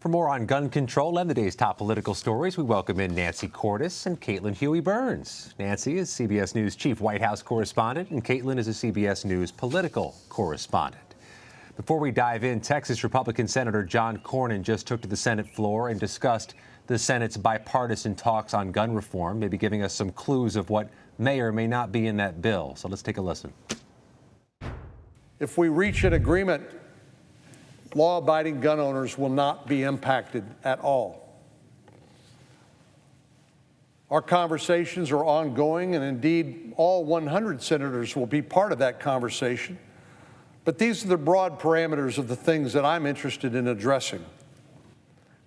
For more on gun control and the day's top political stories, we welcome in Nancy Cordes and Caitlin Huey-Burns. Nancy is CBS News chief White House correspondent, and Caitlin is a CBS News political correspondent. Before we dive in, Texas Republican Senator John Cornyn just took to the Senate floor and discussed the Senate's bipartisan talks on gun reform, maybe giving us some clues of what may or may not be in that bill. So let's take a listen. If we reach an agreement, law-abiding gun owners will not be impacted at all. Our conversations are ongoing, and indeed, all 100 senators will be part of that conversation. But these are the broad parameters of the things that I'm interested in addressing.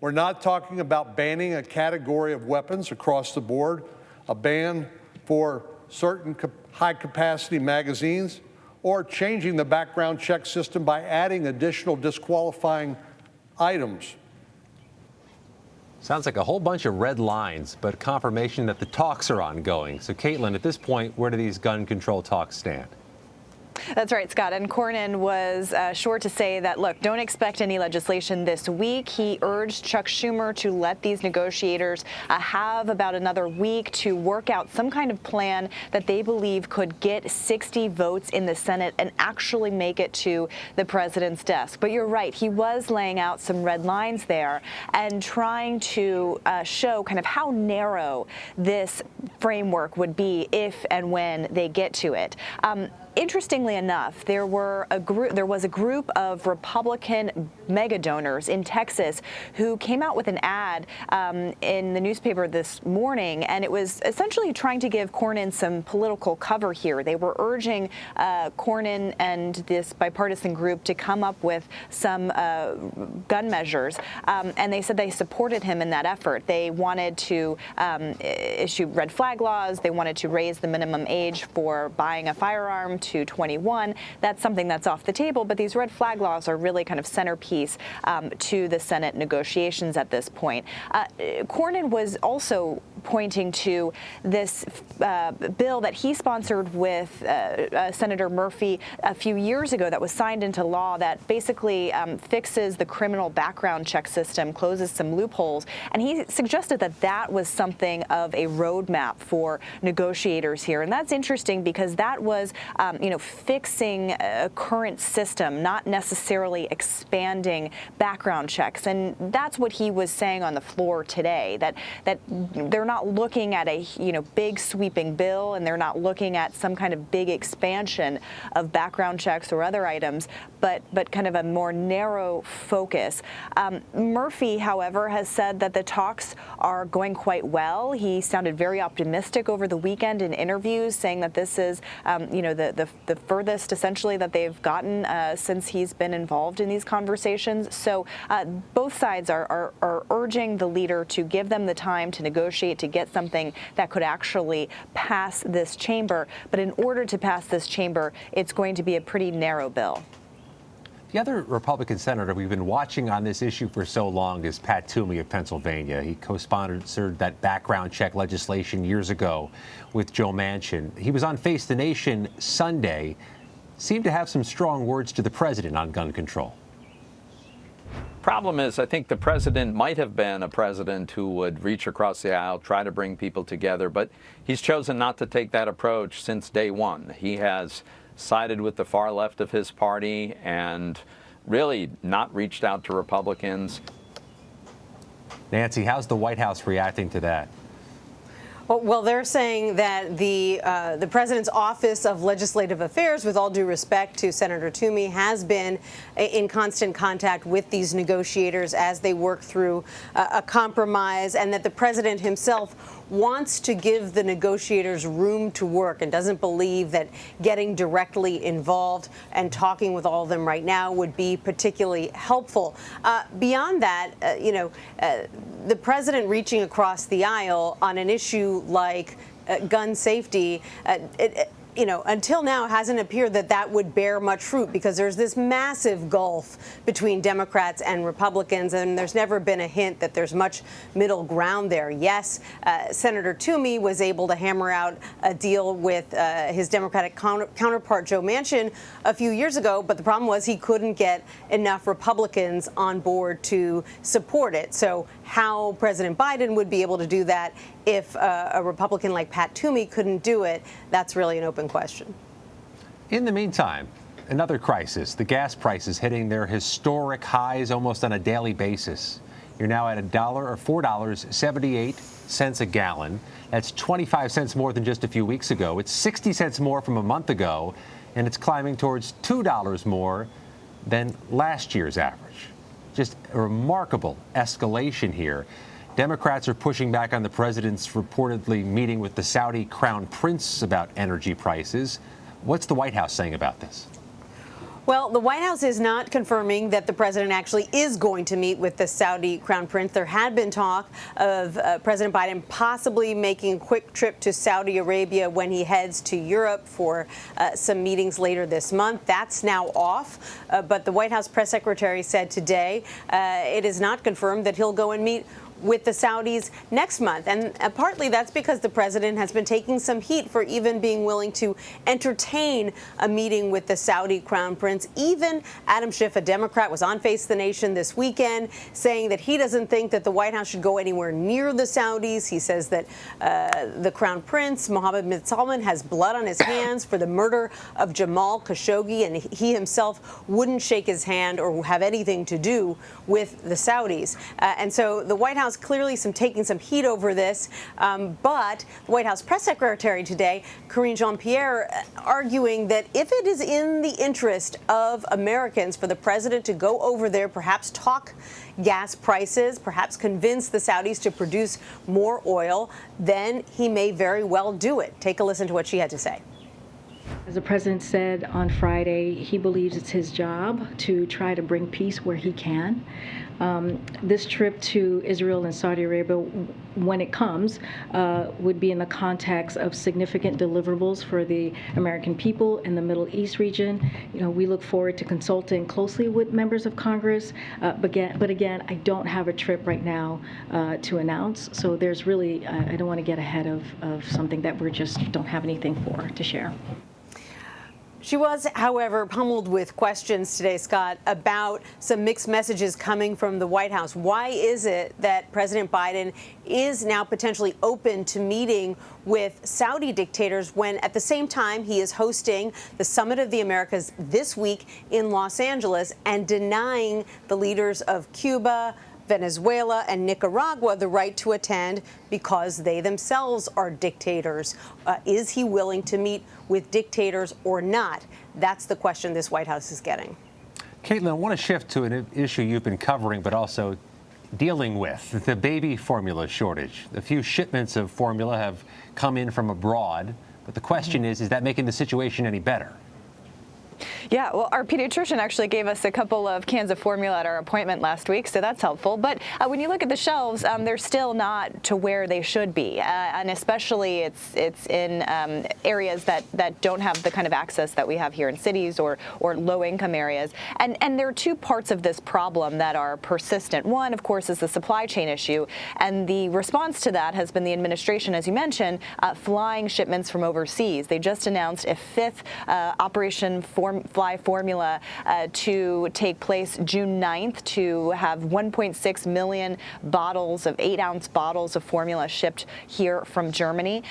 We're not talking about banning a category of weapons across the board, a ban for certain high-capacity magazines, or changing the background check system by adding additional disqualifying items. Sounds like a whole bunch of red lines, but confirmation that the talks are ongoing. So, Caitlin, at this point, where do these gun control talks stand? That's right, Scott. And Cornyn was sure to say that, look, don't expect any legislation this week. He urged Chuck Schumer to let these negotiators have about another week to work out some kind of plan that they believe could get 60 votes in the Senate and actually make it to the president's desk. But you're right, he was laying out some red lines there and trying to show kind of how narrow this framework would be if and when they get to it. Interestingly enough, there was a group of Republican mega donors in Texas who came out with an ad in the newspaper this morning, and it was essentially trying to give Cornyn some political cover here. They were urging Cornyn and this bipartisan group to come up with some gun measures, and they said they supported him in that effort. They wanted to issue red flag laws. They wanted to raise the minimum age for buying a firearm to 21. That's something that's off the table, but these red flag laws are really kind of centerpiece to the Senate negotiations at this point. Cornyn was also pointing to this bill that he sponsored with Senator Murphy a few years ago that was signed into law that basically fixes the criminal background check system, closes some loopholes, and he suggested that that was something of a roadmap for negotiators here. And that's interesting because that was, fixing a current system, not necessarily expanding background checks. And that's what he was saying on the floor today, that they're not looking at a big sweeping bill, and they're not looking at some kind of big expansion of background checks or other items, but kind of a more narrow focus. Murphy, however, has said that the talks are going quite well. He sounded very optimistic over the weekend in interviews, saying that this is the furthest essentially that they've gotten since he's been involved in these conversations. So both sides are urging the leader to give them the time to negotiate, to get something that could actually pass this chamber. But in order to pass this chamber, it's going to be a pretty narrow bill. The other Republican senator we've been watching on this issue for so long is Pat Toomey of Pennsylvania. He co-sponsored that background check legislation years ago with Joe Manchin. He was on Face the Nation Sunday, seemed to have some strong words to the president on gun control. Problem is, I think the president might have been a president who would reach across the aisle, try to bring people together, but he's chosen not to take that approach since day one. He has sided with the far left of his party and really not reached out to Republicans. Nancy, how's the White House reacting to that? Well, they're saying that the President's Office of Legislative Affairs, with all due respect to Senator Toomey, has been in constant contact with these negotiators as they work through a compromise, and that the President himself wants to give the negotiators room to work and doesn't believe that getting directly involved and talking with all of them right now would be particularly helpful. Beyond that, the president reaching across the aisle on an issue like gun safety, until now, hasn't appeared that that would bear much fruit because there's this massive gulf between Democrats and Republicans, and there's never been a hint that there's much middle ground there. Yes, Senator Toomey was able to hammer out a deal with his Democratic counterpart Joe Manchin a few years ago, but the problem was he couldn't get enough Republicans on board to support it. So how President Biden would be able to do that if a Republican like Pat Toomey couldn't do it, that's really an open question. In the meantime, another crisis, the gas prices hitting their historic highs almost on a daily basis. You're now at $4.78 a gallon. That's 25 cents more than just a few weeks ago. It's 60 cents more from a month ago, and it's climbing towards $2 more than last year's average. Just a remarkable escalation here. Democrats are pushing back on the president's reportedly meeting with the Saudi crown prince about energy prices. What's the White House saying about this? Well, the White House is not confirming that the president actually is going to meet with the Saudi crown prince. There had been talk of President Biden possibly making a quick trip to Saudi Arabia when he heads to Europe for some meetings later this month. That's now off. But the White House press secretary said today it is not confirmed that he'll go and meet with the Saudis next month. And partly that's because the president has been taking some heat for even being willing to entertain a meeting with the Saudi crown prince. Even Adam Schiff, a Democrat, was on Face the Nation this weekend saying that he doesn't think that the White House should go anywhere near the Saudis. He says that the crown prince, Mohammed bin Salman, has blood on his hands for the murder of Jamal Khashoggi, and he himself wouldn't shake his hand or have anything to do with the Saudis. And so the White House clearly taking some heat over this, but the White House press secretary today, Karine Jean-Pierre, arguing that if it is in the interest of Americans for the president to go over there, perhaps talk gas prices, perhaps convince the Saudis to produce more oil, then he may very well do it. Take a listen to what she had to say. As the president said on Friday, he believes it's his job to try to bring peace where he can. This trip to Israel and Saudi Arabia, when it comes, would be in the context of significant deliverables for the American people in the Middle East region. We look forward to consulting closely with members of Congress. But again, I don't have a trip right now to announce. So there's really, I don't want to get ahead of something that we just don't have anything to share. She was, however, pummeled with questions today, Scott, about some mixed messages coming from the White House. Why is it that President Biden is now potentially open to meeting with Saudi dictators when at the same time he is hosting the Summit of the Americas this week in Los Angeles and denying the leaders of Cuba, Venezuela, and Nicaragua the right to attend because they themselves are dictators? Is he willing to meet with dictators or not? That's the question this White House is getting. Caitlin, I want to shift to an issue you've been covering but also dealing with, the baby formula shortage. A few shipments of formula have come in from abroad, but the question is that making the situation any better? Yeah, well, our pediatrician actually gave us a couple of cans of formula at our appointment last week, so that's helpful. But when you look at the shelves, they're still not to where they should be, and especially it's in areas that don't have the kind of access that we have here in cities or low-income areas. And there are two parts of this problem that are persistent. One, of course, is the supply chain issue, and the response to that has been the administration, as you mentioned, flying shipments from overseas. They just announced a fifth Operation Fly Formula to take place June 9th to have 1.6 million bottles of 8-ounce bottles of formula shipped here from Germany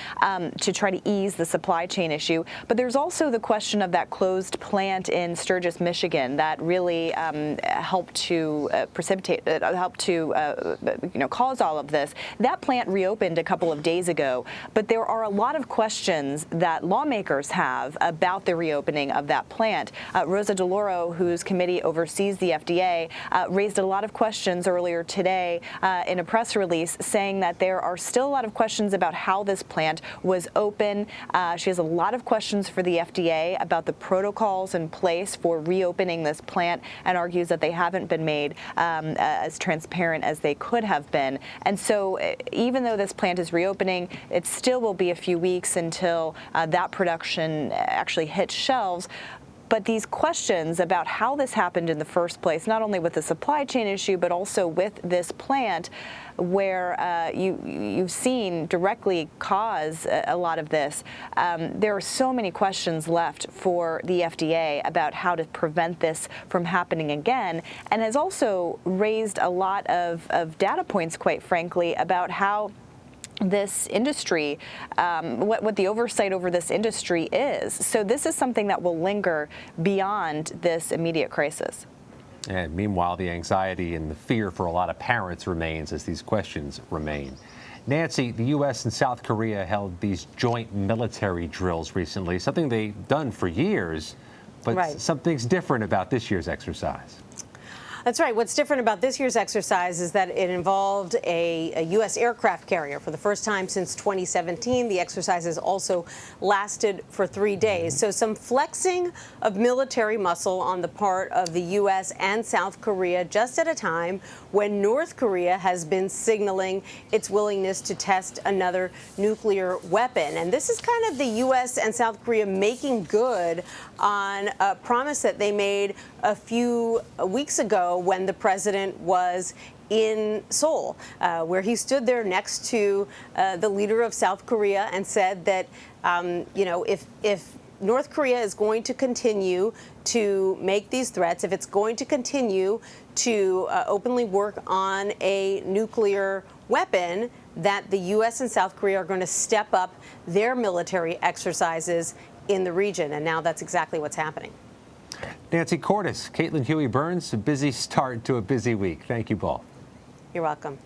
to try to ease the supply chain issue. But there's also the question of that closed plant in Sturgis, Michigan, that really helped to cause all of this. That plant reopened a couple of days ago, but there are a lot of questions that lawmakers have about the reopening of that plant. plant. Rosa DeLauro, whose committee oversees the FDA, raised a lot of questions earlier today in a press release, saying that there are still a lot of questions about how this plant was open. She has a lot of questions for the FDA about the protocols in place for reopening this plant, and argues that they haven't been made as transparent as they could have been. And so even though this plant is reopening, it still will be a few weeks until that production actually hits shelves. But these questions about how this happened in the first place, not only with the supply chain issue, but also with this plant, where you've seen directly cause a lot of this, there are so many questions left for the FDA about how to prevent this from happening again, and has also raised a lot of data points, quite frankly, about how this industry, what the oversight over this industry is. So this is something that will linger beyond this immediate crisis. And meanwhile, the anxiety and the fear for a lot of parents remains as these questions remain. Nancy, the U.S. and South Korea held these joint military drills recently, something they've done for years, but right. Something's different about this year's exercise. That's right. What's different about this year's exercise is that it involved a U.S. aircraft carrier. For the first time since 2017, the exercises also lasted for 3 days. So some flexing of military muscle on the part of the U.S. and South Korea, just at a time when North Korea has been signaling its willingness to test another nuclear weapon. And this is kind of the U.S. and South Korea making good on a promise that they made a few weeks ago when the president was in Seoul, where he stood there next to the leader of South Korea and said that, if North Korea is going to continue to make these threats, if it's going to continue to openly work on a nuclear weapon, that the U.S. and South Korea are going to step up their military exercises in the region. And now that's exactly what's happening. Nancy Cordes, Caitlin Huey-Burns, a busy start to a busy week. Thank you both. You're welcome.